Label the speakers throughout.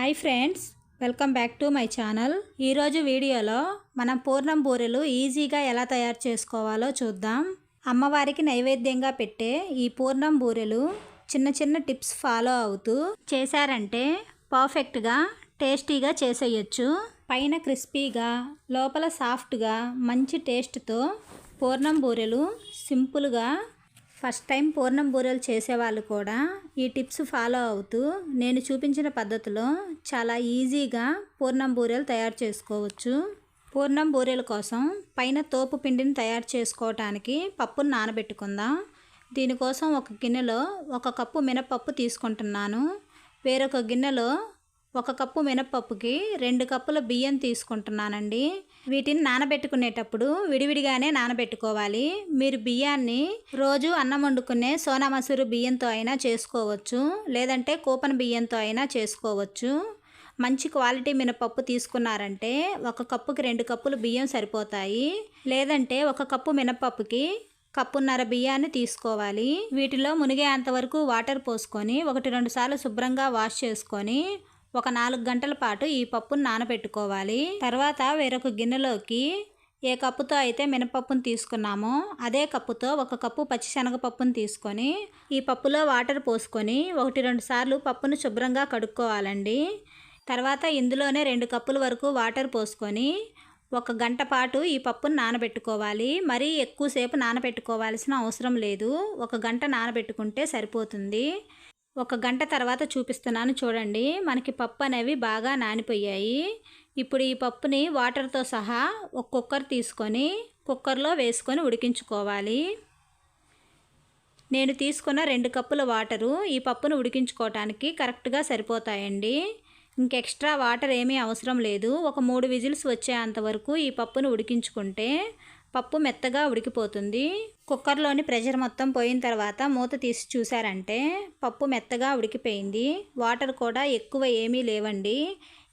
Speaker 1: Hi friends, welcome back to my channel. ఈరోజు వీడియోలో మనం పూర్ణం బూరెలు ఈజీగా ఎలా తయారు చేసుకోవాలో చూద్దాం. అమ్మవారికి నైవేద్యంగా పెట్టే ఈ పూర్ణం బూరెలు చిన్న చిన్న టిప్స్ ఫాలో అవుతూ చేశారంటే పర్ఫెక్ట్గా టేస్టీగా చేసేయచ్చు. పైన క్రిస్పీగా లోపల సాఫ్ట్గా మంచి టేస్ట్తో పూర్ణం బూరెలు సింపుల్గా ఫస్ట్ టైం పూర్ణం బూరెలు చేసేవాళ్ళు కూడా ఈ టిప్స్ ఫాలో అవుతూ నేను చూపించిన పద్ధతిలో చాలా ఈజీగా పూర్ణం బూరెలు తయారు చేసుకోవచ్చు. పూర్ణం బూరెల కోసం పైన తోపు పిండిని తయారు చేసుకోవటానికి పప్పును నానబెట్టుకుందాం. దీనికోసం ఒక గిన్నెలో 1 కప్పు మినపప్పు తీసుకుంటున్నాను. వేరొక గిన్నెలో 1 కప్పు మినపప్పుకి 2 కప్పుల బియ్యం తీసుకుంటున్నానండి. వీటిని నానబెట్టుకునేటప్పుడు విడివిడిగానే నానబెట్టుకోవాలి. మీరు బియ్యాన్ని రోజు అన్నం వండుకునే సోనా మసూరు బియ్యంతో అయినా చేసుకోవచ్చు, లేదంటే కూపన్ బియ్యంతో అయినా చేసుకోవచ్చు. మంచి క్వాలిటీ మినపప్పు తీసుకున్నారంటే 1 కప్పుకి 2 కప్పులు బియ్యం సరిపోతాయి. లేదంటే 1 కప్పు మినపప్పుకి 1.5 కప్పు బియ్యాన్ని తీసుకోవాలి. వీటిలో మునిగేంతవరకు వాటర్ పోసుకొని 1-2 సార్లు శుభ్రంగా వాష్ చేసుకొని ఒక 4 గంటల పాటు ఈ పప్పును నానబెట్టుకోవాలి. తర్వాత వేరొక గిన్నెలోకి ఏ కప్పుతో అయితే మినపప్పును తీసుకున్నామో అదే కప్పుతో 1 కప్పు పచ్చిశనగపప్పును తీసుకొని ఈ పప్పులో వాటర్ పోసుకొని 1-2 సార్లు పప్పును శుభ్రంగా కడుక్కోవాలండి. తర్వాత ఇందులోనే 2 కప్పుల వరకు వాటర్ పోసుకొని 1 గంట పాటు ఈ పప్పును నానబెట్టుకోవాలి. మరీ ఎక్కువసేపు నానబెట్టుకోవాల్సిన అవసరం లేదు. 1 గంట నానబెట్టుకుంటే సరిపోతుంది. 1 గంట తర్వాత చూపిస్తున్నాను చూడండి. మనకి పప్పు అనేవి బాగా నానిపోయాయి. ఇప్పుడు ఈ పప్పుని వాటర్తో సహా ఒక కుక్కర్ తీసుకొని కుక్కర్లో వేసుకొని ఉడికించుకోవాలి. నేను తీసుకున్న 2 కప్పుల వాటరు ఈ పప్పును ఉడికించుకోవటానికి కరెక్ట్గా సరిపోతాయండి. ఇంకెక్స్ట్రా వాటర్ ఏమీ అవసరం లేదు. ఒక 3 విజిల్స్ వచ్చేంతవరకు ఈ పప్పును ఉడికించుకుంటే పప్పు మెత్తగా ఉడికిపోతుంది. కుక్కర్లోని ప్రెషర్ మొత్తం పోయిన తర్వాత మూత తీసి చూసారంటే పప్పు మెత్తగా ఉడికిపోయింది. వాటర్ కూడా ఎక్కువ ఏమీ లేవండి.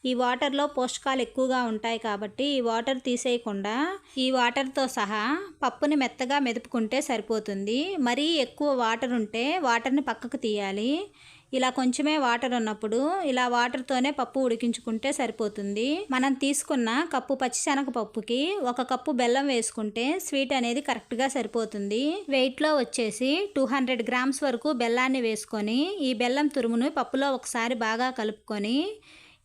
Speaker 1: ఈ వాటర్లో పోషకాలు ఎక్కువగా ఉంటాయి కాబట్టి ఈ వాటర్ తీసేయకుండా ఈ వాటర్తో సహా పప్పుని మెత్తగా మెదుపుకుంటే సరిపోతుంది. మరీ ఎక్కువ వాటర్ ఉంటే వాటర్ని పక్కకు తీయాలి. ఇలా కొంచెమే వాటర్ ఉన్నప్పుడు ఇలా వాటర్తోనే పప్పు ఉడికించుకుంటే సరిపోతుంది. మనం తీసుకున్న కప్పు పచ్చిశనగపప్పుకి 1 కప్పు బెల్లం వేసుకుంటే స్వీట్ అనేది కరెక్ట్గా సరిపోతుంది. వెయిట్లో వచ్చేసి 200 గ్రామ్స్ వరకు బెల్లాన్ని వేసుకొని ఈ బెల్లం తురుమును పప్పులో ఒకసారి బాగా కలుపుకొని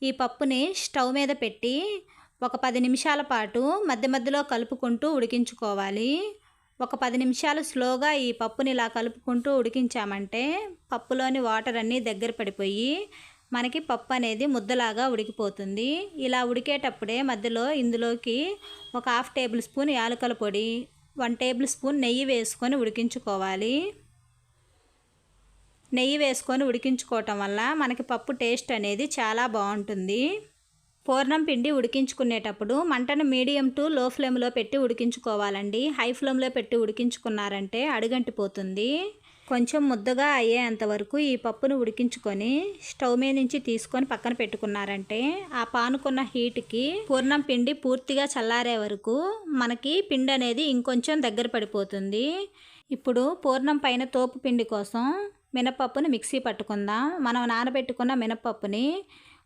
Speaker 1: ఈ పప్పుని స్టవ్ మీద పెట్టి ఒక 10 నిమిషాల పాటు మధ్య మధ్యలో కలుపుకుంటూ ఉడికించుకోవాలి. ఒక 10 నిమిషాలు స్లోగా ఈ పప్పుని ఇలా కలుపుకుంటూ ఉడికించామంటే పప్పులోని వాటర్ అన్నీ దగ్గర పడిపోయి మనకి పప్పు అనేది ముద్దలాగా ఉడికిపోతుంది. ఇలా ఉడికేటప్పుడే మధ్యలో ఇందులోకి ఒక 1/2 టేబుల్ స్పూన్ యాలకుల పొడి, 1 టేబుల్ స్పూన్ నెయ్యి వేసుకొని ఉడికించుకోవాలి. నెయ్యి వేసుకొని ఉడికించుకోవటం వల్ల మనకి పప్పు టేస్ట్ అనేది చాలా బాగుంటుంది. పూర్ణం పిండి ఉడికించుకునేటప్పుడు మంటను మీడియం టు లో ఫ్లేమ్లో పెట్టి ఉడికించుకోవాలండి. హై ఫ్లేమ్లో పెట్టి ఉడికించుకున్నారంటే అడుగంటిపోతుంది. కొంచెం ముద్దగా అయ్యేంతవరకు ఈ పప్పును ఉడికించుకొని స్టవ్ మీద నుంచి తీసుకొని పక్కన పెట్టుకున్నారంటే ఆ పానుకున్న హీట్కి పూర్ణం పిండి పూర్తిగా చల్లారే వరకు మనకి పిండి అనేది ఇంకొంచెం దగ్గర పడిపోతుంది. ఇప్పుడు పూర్ణం పైన తోపు పిండి కోసం మినపప్పుని మిక్సీ పట్టుకుందాం. మనం నానబెట్టుకున్న మినపప్పుని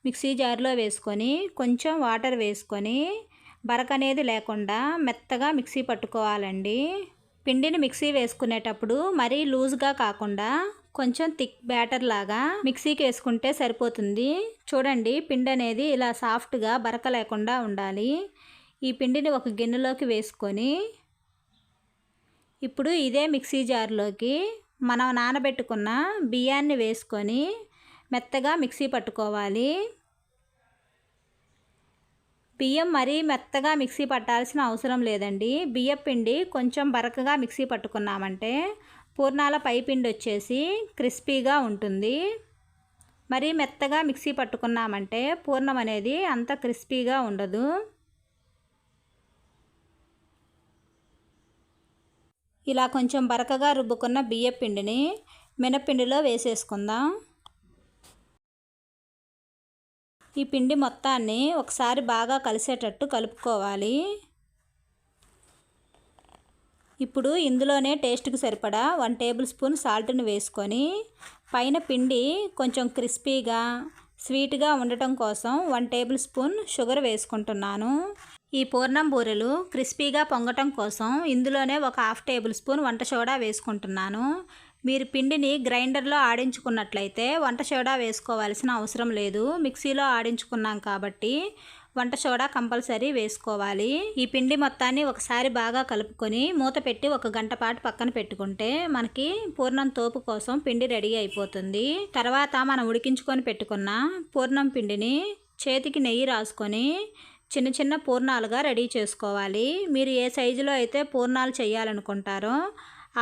Speaker 1: మిక్సీ జార్లో వేసుకొని కొంచెం వాటర్ వేసుకొని బరక అనేది లేకుండా మెత్తగా మిక్సీ పట్టుకోవాలండి. పిండిని మిక్సీ వేసుకునేటప్పుడు మరీ లూజ్గా కాకుండా కొంచెం థిక్ బ్యాటర్ లాగా మిక్సీకి వేసుకుంటే సరిపోతుంది. చూడండి, పిండి అనేది ఇలా సాఫ్ట్గా బరక లేకుండా ఉండాలి. ఈ పిండిని ఒక గిన్నెలోకి వేసుకొని ఇప్పుడు ఇదే మిక్సీ జార్లోకి మనం నానబెట్టుకున్న బియ్యాన్ని వేసుకొని మెత్తగా మిక్సీ పట్టుకోవాలి. బియ్యం మరీ మెత్తగా మిక్సీ పట్టాల్సిన అవసరం లేదండి. బియ్యం పిండి కొంచెం బరకగా మిక్సీ పట్టుకున్నామంటే పూర్ణాల పై పిండి వచ్చేసి క్రిస్పీగా ఉంటుంది. మరీ మెత్తగా మిక్సీ పట్టుకున్నామంటే పూర్ణం అనేది అంత క్రిస్పీగా ఉండదు. ఇలా కొంచెం బరకగా రుబ్బుకున్న బియ్యం పిండిని మినపిండిలో వేసేసుకుందాం. ఈ పిండి మొత్తాన్ని ఒకసారి బాగా కలిసేటట్టు కలుపుకోవాలి. ఇప్పుడు ఇందులోనే టేస్ట్కి సరిపడా 1 టేబుల్ స్పూన్ సాల్ట్ని వేసుకొని పైన పిండి కొంచెం క్రిస్పీగా స్వీట్గా ఉండటం కోసం 1 టేబుల్ స్పూన్ షుగర్ వేసుకుంటున్నాను. ఈ పూర్ణం బూరెలు క్రిస్పీగా పొంగటం కోసం ఇందులోనే ఒక 1/2 టేబుల్ స్పూన్ వంట సోడా వేసుకుంటున్నాను. మీరు పిండిని గ్రైండర్లో ఆడించుకున్నట్లయితే వంట సోడా వేసుకోవాల్సిన అవసరం లేదు. మిక్సీలో ఆడించుకున్నాం కాబట్టి వంట సోడా కంపల్సరీ వేసుకోవాలి. ఈ పిండి మొత్తాన్ని ఒకసారి బాగా కలుపుకొని మూత పెట్టి 1 గంట పాటు పక్కన పెట్టుకుంటే మనకి పూర్ణం తోపు కోసం పిండి రెడీ అయిపోతుంది. తర్వాత మనం ఉడికించుకొని పెట్టుకున్న పూర్ణం పిండిని చేతికి నెయ్యి రాసుకొని చిన్న చిన్న పూర్ణాలుగా రెడీ చేసుకోవాలి. మీరు ఏ సైజులో అయితే పూర్ణాలు చేయాలనుకుంటారో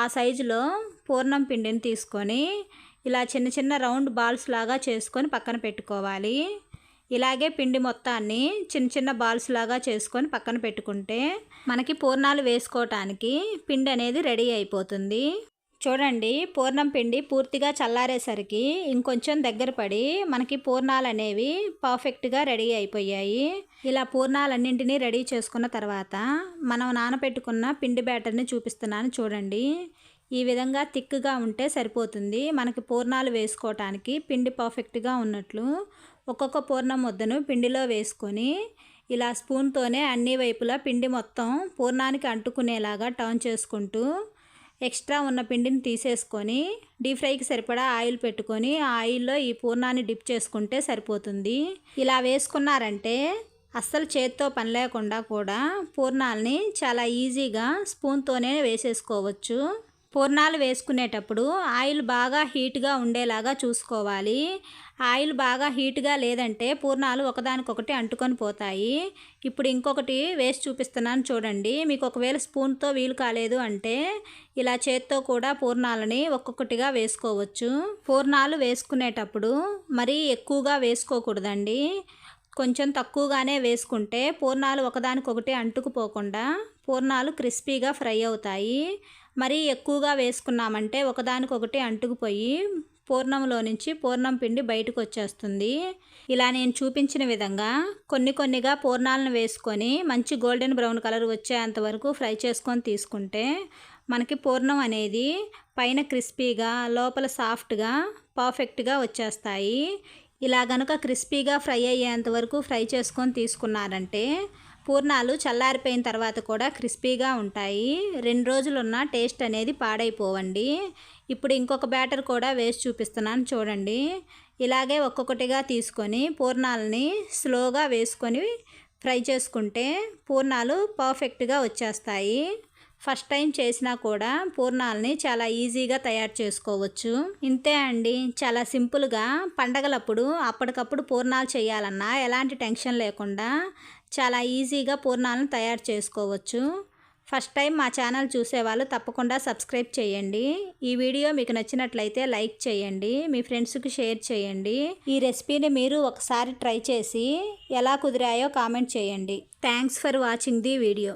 Speaker 1: ఆ సైజులో పూర్ణం పిండిని తీసుకొని ఇలా చిన్న చిన్న రౌండ్ బాల్స్ లాగా చేసుకొని పక్కన పెట్టుకోవాలి. ఇలాగే పిండి మొత్తాన్ని చిన్న చిన్న బాల్స్ లాగా చేసుకొని పక్కన పెట్టుకుంటే మనకి పూర్ణాలు వేసుకోవటానికి పిండి అనేది రెడీ అయిపోతుంది. చూడండి, పూర్ణం పిండి పూర్తిగా చల్లారేసరికి ఇంకొంచెం దగ్గర పడి మనకి పూర్ణాలు అనేవి పర్ఫెక్ట్గా రెడీ అయిపోయాయి. ఇలా పూర్ణాలన్నింటినీ రెడీ చేసుకున్న తర్వాత మనం నానబెట్టుకున్న పిండి బ్యాటర్ని చూపిస్తున్నాను చూడండి. ఈ విధంగా థిక్గా ఉంటే సరిపోతుంది. మనకి పూర్ణాలు వేసుకోవటానికి పిండి పర్ఫెక్ట్గా ఉన్నట్లు ఒక్కొక్క పూర్ణం ముద్దను పిండిలో వేసుకొని ఇలా స్పూన్తోనే అన్ని వైపులా పిండి మొత్తం పూర్ణానికి అంటుకునేలాగా టర్న్ చేసుకుంటూ ఎక్స్ట్రా ఉన్న పిండిని తీసేసుకొని డీప్ ఫ్రైకి సరిపడా ఆయిల్ పెట్టుకొని ఆ ఆయిల్లో ఈ పూర్ణాన్ని డిప్ చేసుకుంటే సరిపోతుంది. ఇలా వేసుకున్నారంటే అస్సలు చేత్తో పని లేకుండా కూడా పూర్ణాలని చాలా ఈజీగా స్పూన్తోనే వేసేసుకోవచ్చు. పూర్ణాలు వేసుకునేటప్పుడు ఆయిల్ బాగా హీట్గా ఉండేలాగా చూసుకోవాలి. ఆయిల్ బాగా హీట్గా లేదంటే పూర్ణాలు ఒకదానికొకటి అంటుకొని పోతాయి. ఇప్పుడు ఇంకొకటి వేసి చూపిస్తున్నాను చూడండి. మీకు ఒకవేళ స్పూన్తో వీలు కాలేదు అంటే ఇలా చేత్తో కూడా పూర్ణాలని ఒక్కొక్కటిగా వేసుకోవచ్చు. పూర్ణాలు వేసుకునేటప్పుడు మరీ ఎక్కువగా వేసుకోకూడదండి. కొంచెం తక్కువగానే వేసుకుంటే పూర్ణాలు ఒకదానికొకటి అంటుకుపోకుండా పూర్ణాలు క్రిస్పీగా ఫ్రై అవుతాయి. మరీ ఎక్కువగా వేసుకున్నామంటే ఒకదానికొకటి అంటుకుపోయి పూర్ణంలో నుంచి పూర్ణం పిండి బయటకు వచ్చేస్తుంది. ఇలా నేను చూపించిన విధంగా కొన్నిగా పూర్ణాలను వేసుకొని మంచి గోల్డెన్ బ్రౌన్ కలర్ వచ్చేంత వరకు ఫ్రై చేసుకొని తీసుకుంటే మనకి పూర్ణం అనేది పైన క్రిస్పీగా లోపల సాఫ్ట్గా పర్ఫెక్ట్గా వచ్చేస్తాయి. ఇలా గనుక క్రిస్పీగా ఫ్రై అయ్యేంత వరకు ఫ్రై చేసుకొని తీసుకున్నారంటే పూర్ణాలు చల్లారిపోయిన తర్వాత కూడా క్రిస్పీగా ఉంటాయి. 2 రోజులున్న టేస్ట్ అనేది పాడైపోవండి. ఇప్పుడు ఇంకొక బ్యాటర్ కూడా వేసి చూపిస్తున్నాను చూడండి. ఇలాగే ఒక్కొక్కటిగా తీసుకొని పూర్ణాలని స్లోగా వేసుకొని ఫ్రై చేసుకుంటే పూర్ణాలు పర్ఫెక్ట్గా వచ్చేస్తాయి. ఫస్ట్ టైం చేసినా కూడా పూర్ణాలని చాలా ఈజీగా తయారు చేసుకోవచ్చు. ఇంతే అండి, చాలా సింపుల్గా పండగలప్పుడు అప్పటికప్పుడు పూర్ణాలు చేయాలన్నా ఎలాంటి టెన్షన్ లేకుండా చాలా ఈజీగా పూర్ణాలను తయారు చేసుకోవచ్చు. ఫస్ట్ టైం మా ఛానల్ చూసేవాళ్ళు తప్పకుండా సబ్స్క్రైబ్ చేయండి. ఈ వీడియో మీకు నచ్చినట్లయితే లైక్ చేయండి, మీ ఫ్రెండ్స్కి షేర్ చేయండి. ఈ రెసిపీని మీరు ఒకసారి ట్రై చేసి ఎలా కుదిరాయో కామెంట్ చేయండి. Thanks for watching the video.